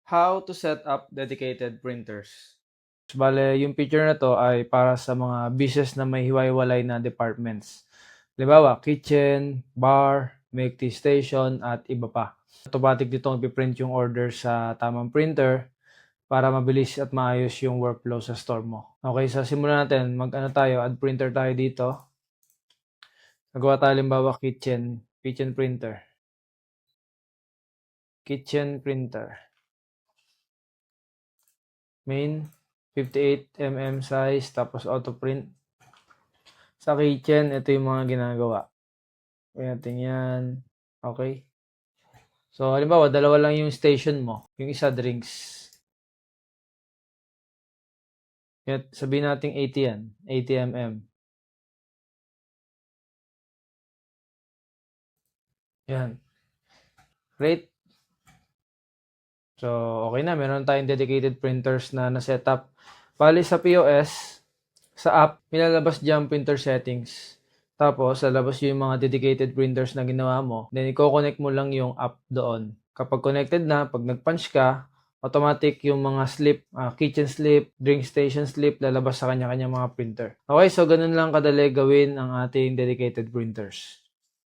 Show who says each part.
Speaker 1: How to set up dedicated printers. Bale, yung picture na to ay para sa mga business na may hiwa-hiwalay na departments. Halimbawa, kitchen, bar, milk tea station, at iba pa. Automatic dito ipiprint yung order sa tamang printer para mabilis at maayos yung workflow sa store mo. Okay, sa simulan natin, add printer tayo dito. Nagawa tayo halimbawa kitchen printer. Kitchen printer. Main, 58mm size, tapos auto print. Sa kitchen, ito yung mga ginagawa. Kaya natin yan. Okay. So, halimbawa, dalawa lang yung station mo. Yung isa, drinks. Kaya sabihin natin 80 yan. 80mm. Yan. Great. So, okay na. Meron tayong dedicated printers na na-setup. Bali sa POS, sa app, nilalabas dyan printer settings. Tapos, lalabas yung mga dedicated printers na ginawa mo. Then, i-connect mo lang yung app doon. Kapag connected na, pag nag-punch ka, automatic yung mga slip, kitchen slip, drink station slip, lalabas sa kanya-kanya mga printer. Okay, so ganun lang kadali gawin ang ating dedicated printers.